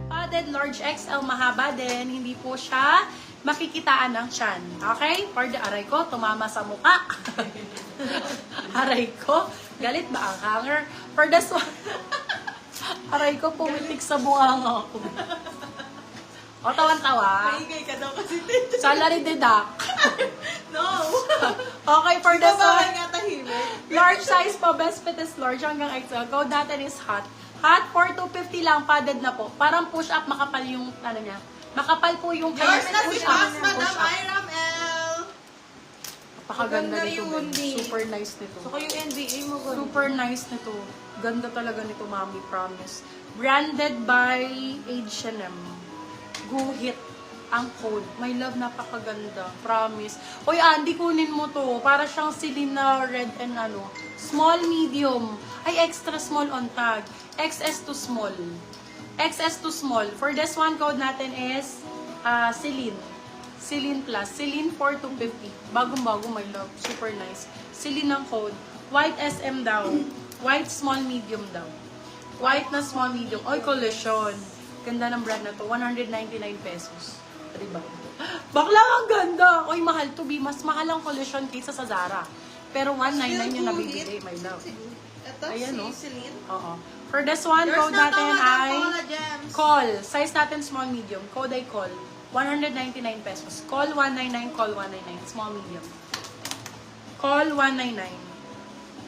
Padded large XL, mahaba din. Hindi po siya makikitaan ng tiyan. Okay? For the aray ko, tumama sa mukha. Aray ko, galit ba ang hanger? For this one, aray ko, pumitik sa bunganga ako. O, tawan-tawa. Maingay ka daw kasi. Salary deduct. No! Okay, for this Ikaw ba one, nga tahimik? large size po, best fit is large hanggang XL. Go natin is hot. Hot for 250 lang, padded na po. Parang push-up, makapal yung, ano niya. Makapal po yung Yours na si push-up. Boss, Madam Iram L. Napakaganda Maganda nito. yun, Ben. eh. Super nice nito. Saka yung NBA mo ganda. Super nice nito. Ganda talaga nito, mami, promise. Branded by H&M. Guhit ang code. My love, napakaganda. Promise. Oy, Andy, kunin mo to. Para siyang Selena red and ano. Small, medium. Ay, extra small on tag. XS to small. XS to small. For this one, code natin is Celine. Celine Plus. Celine 4250. Bagong-bago, my love. Super nice. Celine ang code. White SM daw. White small medium daw. White na small medium. Oy, collision. Ganda ng brand na to. 199 pesos. Diba? Bakla ang ganda. Oy, mahal to be. Mas mahal ang collision kaysa sa Zara. Pero 199 yung nabibigay, my love. Ito, Ayan, si no? Celine. Oo. For this one, Yours code na to, natin Madam ay Paula Gems. call. Size natin small medium. Code ay call. 199 pesos. Call 199, call 199. Small medium. Call 199.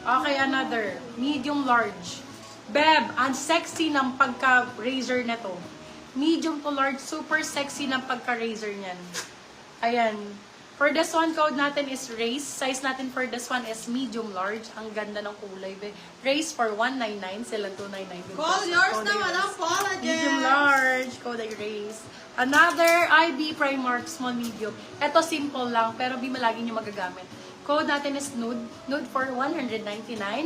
Okay, another. Medium large. Beb, ang sexy ng pagka-razor na to. Medium to large, super sexy ng pagka-razor niyan. Ayan. For this one, code natin is Race. Size natin for this one is medium large. Ang ganda ng kulay. Race for 199. Silang 299. Call yours na, Madam Paula Gems. Medium large. Code ay Race. Another IB Primark small medium. Ito simple lang, pero di malagi nyo magagamit. Code natin is Nude. Nude for 199.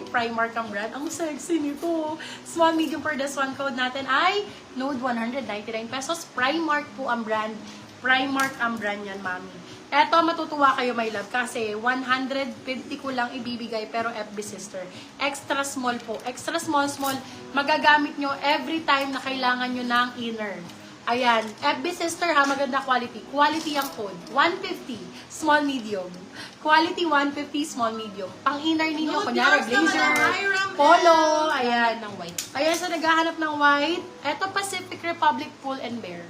Primark ang brand. Ang sexy nito. Small medium for this one. Code natin ay Nude 199 pesos. Primark po ang brand. Primark ang brand yan, mami. Eto, matutuwa kayo, my love, kasi 150 ko lang ibibigay, pero FB sister. Extra small po. Extra small, magagamit nyo every time na kailangan nyo ng inner. Ayan. FB sister ha, maganda quality. Quality ang code. 150, small medium. Quality 150, small medium. Pang inner ninyo, No, kunyari, yours na, blazer, Madam Hiram polo, L. ayan. ng white. Ayan, sa naghahanap ng white, eto Pacific Republic Pull and Bear.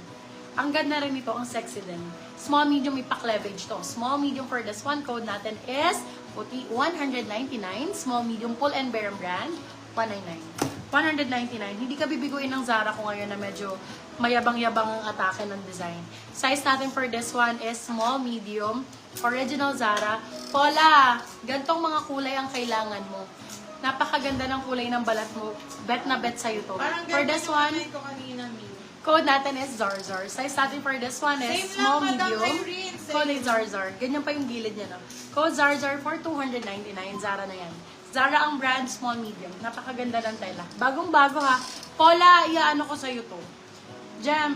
Ang ganda rin ito, ang sexy din. Small, medium, ipa-cleavage to. Small, medium for this one, code natin is puti 199. Small, medium, Pull and Bear brand, 199. 199. Hindi ka bibiguin ng Zara ko ngayon na medyo mayabang-yabang ang atake ng design. Size natin for this one is small, medium, original Zara. Paula, gantong mga kulay ang kailangan mo. Napakaganda ng kulay ng balat mo. Bet na bet sa'yo to. Parang For ganda this yung one, kamay ko kanina, Mi. code natin is Zarzar. Size natin for this one is Same small, lang, Madam medium. Irene. Same. Code is Zarzar. Ganyan pa yung gilid niya, no? Code Zarzar for 299. Zara na yan. Zara ang brand, small, medium. Napakaganda ng tela. Bagong-bago ha. Paula, iaano ko sa'yo to.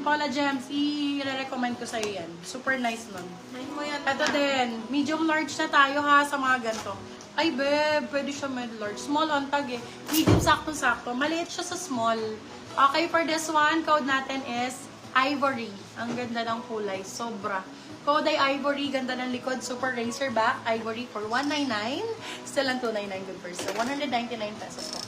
Paula Gems, i-recommend ko sa'yo yan. Super nice nun. May mo yan. Ito din, medium large na tayo ha sa mga ganito. Ay beb, pwede siya med large. Small on tag eh. Medium sakto-sakto. Maliit siya sa small. Okay, for this one, code natin is Ivory. Ang ganda ng kulay. Sobra. Code ay Ivory. Ganda ng likod. Super racer back. Ivory for 199. Still ang 299 good person. 199 pesos po.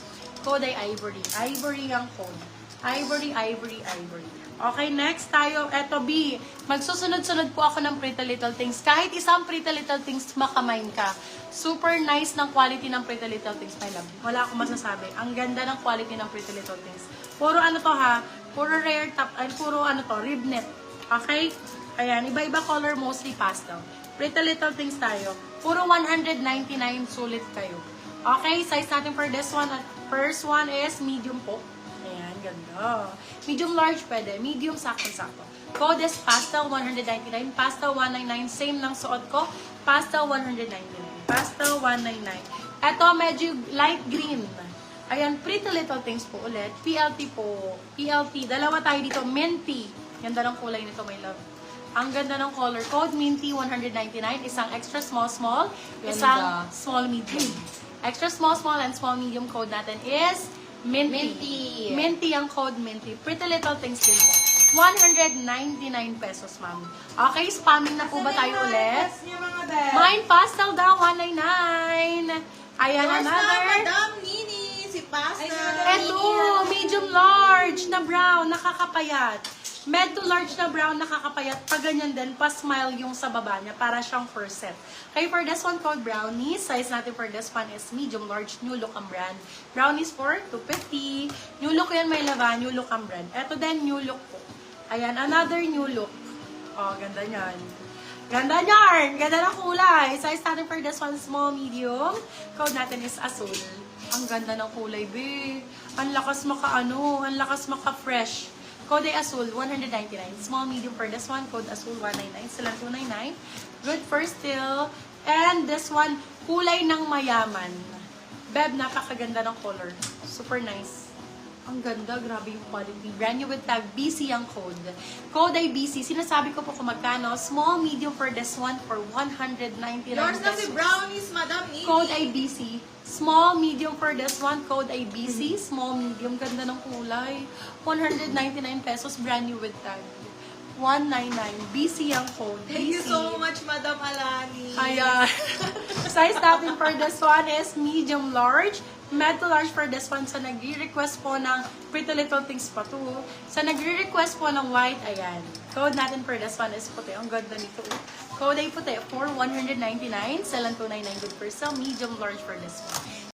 Code ay Ivory. Ivory ang code. Ivory, Ivory, Ivory. Okay, next tayo. Eto, B. Magsusunod-sunod po ako ng Pretty Little Things. Kahit isang Pretty Little Things, makamain ka. Super nice ng quality ng Pretty Little Things, my love. Wala akong masasabi. Ang ganda ng quality ng Pretty Little Things. Puro ano to ha? Puro rare top. Ay, puro ano to? Rib net. Okay? Ayan, iba-iba color, mostly pastel. Pretty Little Things tayo. Puro 199, sulit kayo. Okay, size natin for this one. First one is medium po. Ayan, ganda. Medium large pwede. Medium, sakto-sakto. Code is pastel 199. Pastel 199. Same ng suot ko. Pastel 199. Pastel 199. Ito, medyo light green. Ayan, Pretty Little Things po ulit. PLT po. PLT. Dalawa tayo dito. Minty. Ganda ng kulay nito, my love. Ang ganda ng color code. Minty, 199. Isang extra small, Ganda. isang small, medium. Extra small, and small, medium code natin is Minty. Minty. Minty ang code, Minty. Pretty Little Things din po. 199 pesos, ma'am. Okay, spamming na po ba tayo ulit? Mine pastel daw, 199. Ayan, Yours na, another. Madam Nini. Si Pastel. Eto, medium large na brown, nakakapayat. Med to large na brown, nakakapayat. Pag ganyan din, pa-smile yung sa baba niya para siyang corset. Okay, for this one called brownies, size natin for this one is medium large, new look ang brand. Brownies for 250. New look yan, may laban, new look ang brand. Eto din, new look po. Ayan, another new look. Oh, ganda niyan. Ganda niyan! Ganda ng kulay. Size natin for this one, small, medium. Code natin is azul. Ang ganda ng kulay, be. Ang lakas ang lakas maka-fresh. Code ay azul, 199. Small, medium for this one. Code azul, 199. Silang 299. Good for still. And this one, kulay ng mayaman. Beb, napakaganda ng color. Super nice. Ang ganda, grabe yung quality. Brand new with tag, BC ang code. Code ay BC. Sinasabi ko po kung magkano. Small, medium for this one for 199 Yours na pesos. si Brownies, Madam Nini. Code ay BC. Small, medium for this one. Code ay BC. Small, medium. Ganda ng kulay. 199 pesos. Brand new with tag. 199. BC ang code. Thank you BC. so much, Madam Alani. Ayan. Size natin for this one is medium large. Med to large for this one. Sa nagre-request po ng Pretty Little Things pa to. Sa nagre-request po ng white, ayan. Code natin for this one is puti. Ang ganda nito. Code ay puti for 199. Selang 299 good for sale. Medium large for this one.